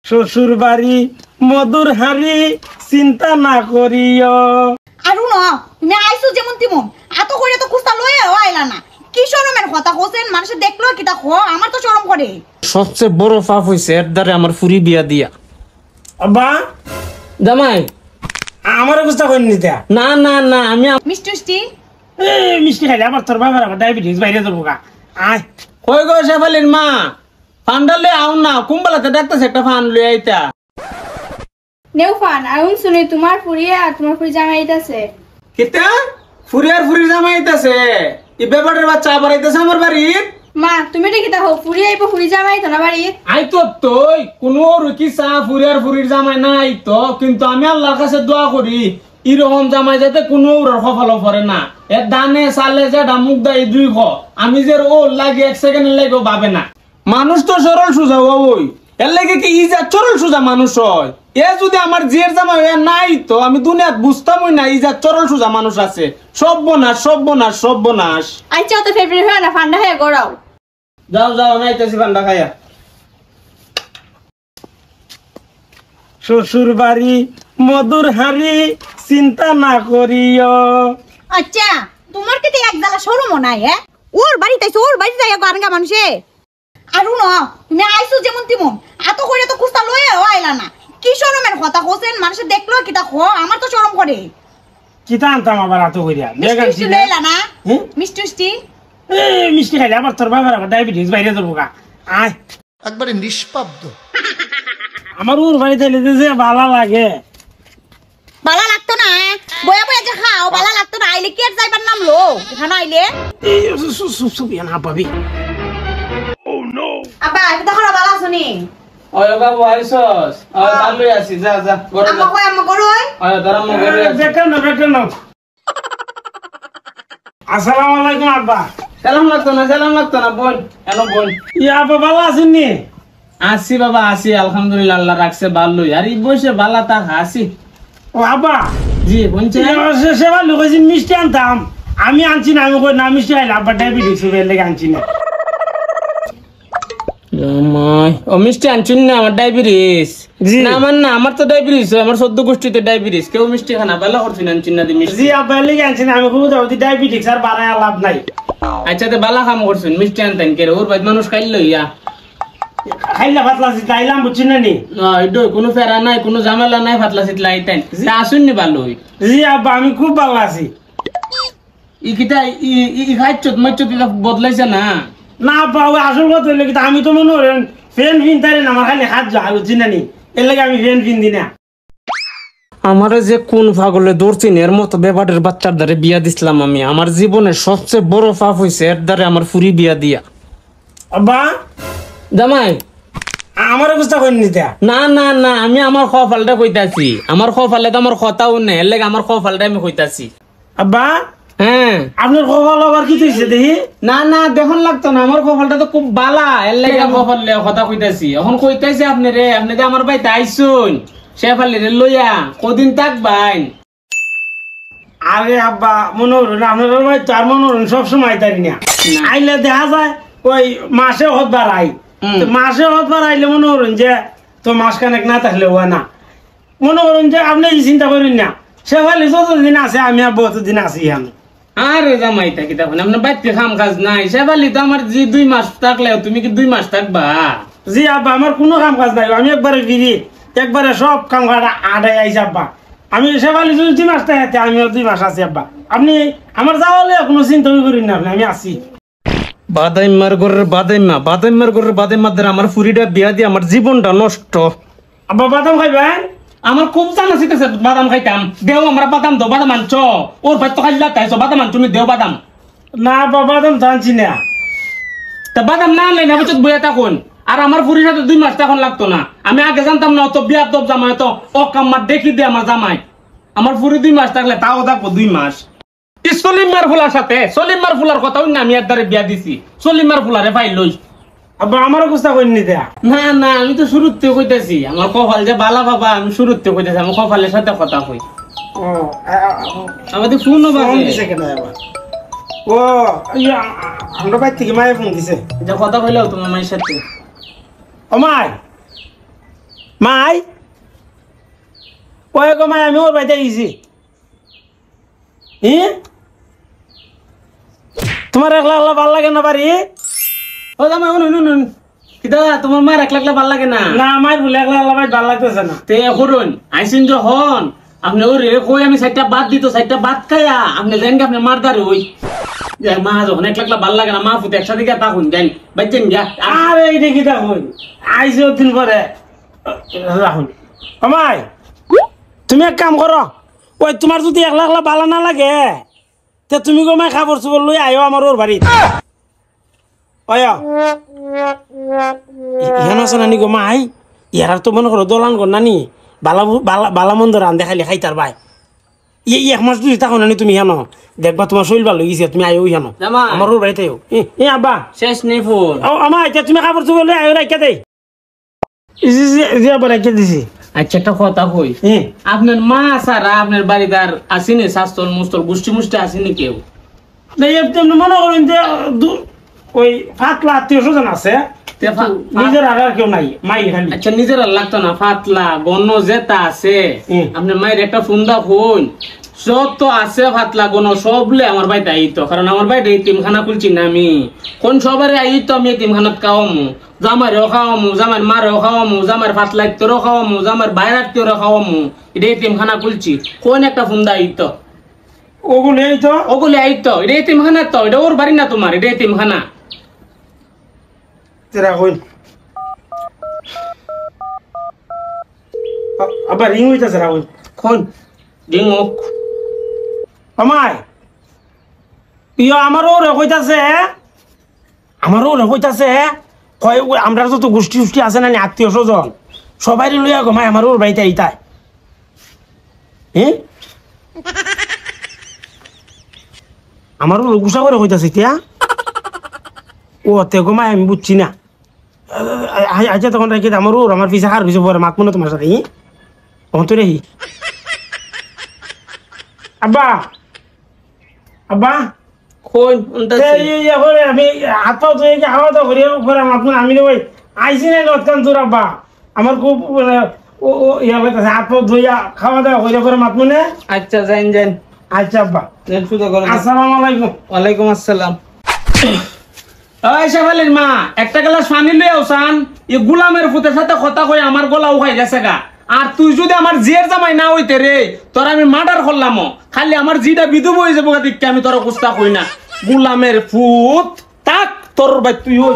শ্বশুর বাড়ি মধুর হাড়ি চিন্তা না করিও। আরু ন তুমি আইছো যেমন তেমন এত করে তো কুস্তা লয়ে আইলা না। কি শরমের কথা কোসেন, মানুষ দেখলো কি তা খো, আমার তো শরম করে। সবচেয়ে বড় পাপ হইছে এর দ্বারে আমার ফুরি বিয়া দিয়া। আব্বা জামাই আমার অবস্থা করেন নিতে। না না না আমি মিষ্টি মিষ্টি মিষ্টি খাইলে আবার তোর বাবার আবার ডায়াবেটিস বাইরে যাবো গা। আয় কই গো শেফালির মা, ফান্ডা লই আও না, কুম্বালাতে ডাকতেছে একটা ফান লই আইতা। নেউফান আউন শুনি তোমার ফুরিয়ে আর তোমার ফুরি জামাই আইতাছে। কিতা ফুরি আর ফুরির জামাই আইতাছে? ই বেবারের বাচ্চা আবার আইতাছে আমার বাড়ির। মা তুমি দেখি তা হো ফুরি আইবো, ফুরি জামাই আইতো না বাড়ি। আই তো তুই কোনো রুকি চা ফুরি আর ফুরির জামাই নাই তো, কিন্তু আমি আল্লাহর কাছে দোয়া করি এরকম জামাই যাতে কোনো কপাল পড়ে না। এর দানে সালে যেটা মুখ দেয় দুই খ, আমি যে ও লাগে এক সেকেন্ড লাগে ভাবে না। মানুষ তো সরল সোজা ওই, এর লাগে কি ইজা চরল সোজা মানুষ হয়। এ যদি আমার জিয়ের জামাই নাই তো আমি দুনিয়াত বুঝতামই না ইজা চরল সোজা মানুষ আছে। সর্বনাশ সর্বনাশ সর্বনাশ। আচ্ছা তো ফেব্রুয়ারি হয় না, ফান্ডা হয়ে গড়াও। যাও যাও নাইতেছি ফান্ডা খাইয়া। শ্বশুর বাড়ি মধুর হাড়ি চিন্তা না করিও। আচ্ছা তোমার কি এক জ্বালা শরমও নাই? হ্যাঁ ওর বাড়িতে আইছো, ওর বাড়িতে যাই গানগা মানুষে। আরু ন তুমি আইছো যেমন তেমন এত করে তো কুস্তা লয়ে আইলা না। কি শরমের কথা কোসেন, মানুষ দেখলো কি তা খো, আমার তো শরম করে। কিতা আনতাম আবার এত করিয়া মিষ্টি মিষ্টি লইলা না? মিষ্টি মিষ্টি মিষ্টি খাইলে আবার তোর বাবার আবার ডায়াবেটিস বাইরে যাবো গা। আয় একবারে নিষ্পাব্দ। আমার ওর বাড়িতে যে ভালো লাগে। বালা লাগতো না বয়া বয়া যে খাও, বালা লাগতো না। আইলে কি আর যাইবার নামলো এখানে আইলে? না পাবি। আব্বা এটা খরা বালা শুনি। ওই বাবু আইছস? ওই ভালোই আছি, যা যা ঘরে যা। আম্মা কই ওই? ওই ধরম ঘরে আছি। দেখেন না আসসালামু আলাইকুম আব্বা। সালাম লাগতো না বোন, কেন বোন? ইয়া আব্বা ভালো আছেন নি? আসি বাবা আসি, আলহামদুলিল্লাহ আল্লাহ রাখছে ভালোই। আর এই বসে বালা তা আসি। ও আব্বা জি বলছে সেবা লোক মিষ্টি আনতাম, আমি আনছি না। আমি কই না মিষ্টি খাইলে আব্বা ডায়াবেটিস হবে, লেগে আনছি না। ও মিষ্টি আনছুন না? আমার ডায়াবেটিস না, আমার তো ডায়াবেটিস, আমার 14 গোষ্ঠীতে ডায়াবেটিস। কেউ মিষ্টি খানা বেলা করছুন আনছুন না মিষ্টি? জি আব্বা লেগে আনছি না। আমি খুব ডায়াবেটিস আর বাড়ায় লাভ নাই। আচ্ছা তো বালা কাম করছুন, মিষ্টি আনতেন কে? ওর বাইত মানুষ খাইলো ইয়া খাইলা ফাতলা শীত আইলাম বুঝছেন না নি? কোনো ফেরা নাই, কোনো ঝামেলা নাই, ফাতলা শীত লাইতেন আসুন নি ভালোই। জি আব্বা আমি খুব ভালো আছি। ই কিতা ই খাইছত মাইছত বদলাইছে না? না আব্বা ওই আসল কথা হইলে কিন্তু আমি তো মনে করেন ফ্যান ফিনতারি না, আমার খালি হাত যায় বুঝছেন না নি? এর লাগে আমি ফ্যান ফিন দিই না। আমার যে কোন পাগলে দৌড়ছি এর মতো বেবারের বাচ্চার দ্বারে বিয়া দিছিলাম আমি। আমার জীবনের সবচেয়ে বড় পাপ হইছে এর দ্বারে আমার ফুরি বিয়া দিয়া। আব্বা জামাই আমার অবস্থা করেন নিতে। না না না আমি আমার খফালটা কইতাছি, আমার খফালে তো আমার কথাও নেই, এর লাগে আমার খফালটা আমি কইতাছি। আব্বা হ্যাঁ আপনার কপাল আবার কি হয়েছে দেখি? না না দেখুন লাগতো না, আমার কপালটা তো খুব বালা, এর লাগে কপাল কথা কইতাছি। এখন কইতাছি আপনি রে, আপনি যে আমার বাড়িতে আইসুন শেফালি রে লইয়া কদিন থাকবাই? আরে আব্বা মনে করুন আপনার ভাই তার মনে করুন সবসময় তারি না। আইলে দেখা যায় ওই মাসে হতবার আই, মাসে হতবার আইলে মনে করুন যে তো মাসখানেক না থাকলে হয় না। মনে করুন যে আপনি চিন্তা করেন না, শেফালি যতদিন আছে আমি আর বহুদিন আছি। আমি আরে জামাই থাকি তখন আপনার বাড়িতে কাম কাজ নাই। শেফালি তো আমার যে 2 মাস থাকলে তুমি কি 2 মাস থাকবা? জি আব্বা আমার কোনো কাম কাজ নাই, আমি একবারে ফিরি, একবারে সব কাম কাটা আড়াই আইসি আব্বা। আমি শেফালি যদি 2 মাস থাকে আমিও 2 মাস আছি আব্বা। আপনি আমার যাওয়ালে কোনো চিন্তা করেন না, আপনি আমি আছি। বাদাইমার ঘরের বাদাইমার দ্বারা আমার ফুরিটা বিয়া দিয়ে আমার জীবনটা নষ্ট। আব্বা বাদাম খাইবেন? আমার খুব জানা শিখেছে বাদাম খাইতাম। দেও আমরা বাদাম দো, বাদাম আনছ ওর ভাই তো খাইলা তাইছো বাদাম আন, তুমি দেও বাদাম। না আব্বা বাদাম তো আনছি না। তা বাদাম না আনলে না বছর বইয়া থাকুন। আর আমার ফুরির সাথে 2 মাস তখন লাগতো না। আমি আগে জানতাম না অত বিয়ার দব জামাই তো ও কাম্মার দেখি দিয়ে আমার জামাই। আমার ফুরি 2 মাস থাকলে তাও থাকবো 2 মাস। সলিমার ফুলার সাথে সলিমার ফুলার কথা না আমি একবারে বিয়া দিছি। সলিমার ফুলারে পাই লই। আব্বা আমার অবস্থা করেন নি দেয়া? না না আমি তো শুরুতে কইতাছি আমার কপাল যে বালা বাবা, আমি শুরুতে কইতাছি আমার কপালের সাথে কথা কই। ও আমাদের ফোন দিছে কেন আবার? ও আমরা বাড়ি থেকে মায়ের ফোন দিছে। যা কথা কইলো তোমার মায়ের সাথে। ও মাই মাই ওই গো মাই আমি ওর বাড়িতে গেছি তোমার একলা একলা ভাল লাগে না বাড়ি ও জামাই শুনুন কিতা তোমার মার একলা একলা ভাল লাগে না না আমার বলে একলা একলা ভাই ভাল লাগতেছে না তে করুন আইসিন যখন আপনি ওরে কই আমি সাইডটা বাদ দিত সাইডটা বাদ খায়া আপনি জানেন কি আপনি মারদারে ওই যে মা যখন একলা একলা ভাল লাগে না মা ফুতে একসাথে গিয়া তাকুন জান বাইচেন গিয়া আরে এই দেখি দেখুন আইসে দিন পরে রাখুন আমায় তুমি এক কাম করো ওই তোমার যদি একলা একলা ভালো না লাগে তে তুমি গমাই খাবার চুবর লই আয়ো আমার ওর বাড়ি ইহান আছে নানি গো মাই ইয়ার তো মনে করো দোলান কর নানি বালা মন্দ রান দেখাইলে খাইতার ভাই এক মাস দুই থাকো নানি তুমি হেন দেখবা তোমার শরীর ভালো গেছে তুমি আয়ো হেন জামাই। আমার ওর বাড়িতে আব্বা শেষ নেই ফোন ও আমার এটা তুমি খাবার চুবর লই আয়ো রাখা দেই আবার রাখা দিছি আচ্ছা একটা কথা কই আপনার মা সারা আপনার বাড়িদার আসেনি শাস্তল মুস্তল গুষ্টি মুষ্টি আসেনি কেউ তেমনি মনে করেন যে ওই পাতলা আত্মীয় স্বজন আছে নিজের আর কেউ নাই মাই খালি আচ্ছা নিজের আর লাগতো না পাতলা গণ যেটা আছে আপনার মায়ের একটা ফোন দা ফোন যত আছে পাতলা গণ সবলে আমার বাড়িতে আইতো কারণ আমার বাড়িতে তিমখানা খুলছি না আমি কোন সবারে আইতো আমি তিমখানাত খাওয়ামু জামাইরেও খাওয়ামু জামাইর মারেও খাওয়ামু জামাইর পাতলা আত্মীয়রও খাওয়ামু জামাইর বাইরের আত্মীয়রও খাওয়ামু এটা তিমখানা খুলছি কোন একটা ফোন দা আইতো ওগুলো এই তো ওগুলি আইতো এটা তিমখানা তো এটা ওর বাড়ি না তোমার এটা তিমখানা তেরা কইন আবার রিং হইতাছে রাখুন কোন ডিঙ্গক আমায় আমারও কইতাছে কয় আমরা যত গোষ্ঠী উষ্ঠী আছে না আত্মীয় স্বজন সবাই লইয়া গো মাই আমার ওর বাড়িতে আইতায় আমারও গুসা করে কইতাছে এতিয়া ও তে গো মাই আমি বুঝছি না আচ্ছা তখন রাখি আমার পিছা হার পিছু পরে মাতমো না তোমার সাথে তখন তো রেহি আব্বা আব্বা কোন আমি হাত পাও ধুয়ে খাওয়া দাওয়া করি পরে মাতমো আমি ওই আইসি নাই নতকান তোর আব্বা আমার খুব ইয়া হইতাছে হাত পাও ধুইয়া খাওয়া দাওয়া করে পরে মাতমো না আচ্ছা যাইন আচ্ছা আব্বা সুদা করেন আসসালামু আলাইকুম ওয়ালাইকুম আসসালাম ওই শেফালির মা একটা গ্লাস পানি লই আউসান এই গুলামের ফুতের সাথে কথা কই আমার গলা উখাই গেছে গা আর তুই যদি আমার জিয়ের জামাই না হইতে রে তোর আমি মার্ডার করলাম খালি আমার জিটা বিধু বই যাবো দিককে আমি তোর কুস্তা কই না গুলামের ফুত তাক তোর ভাই তুই ওই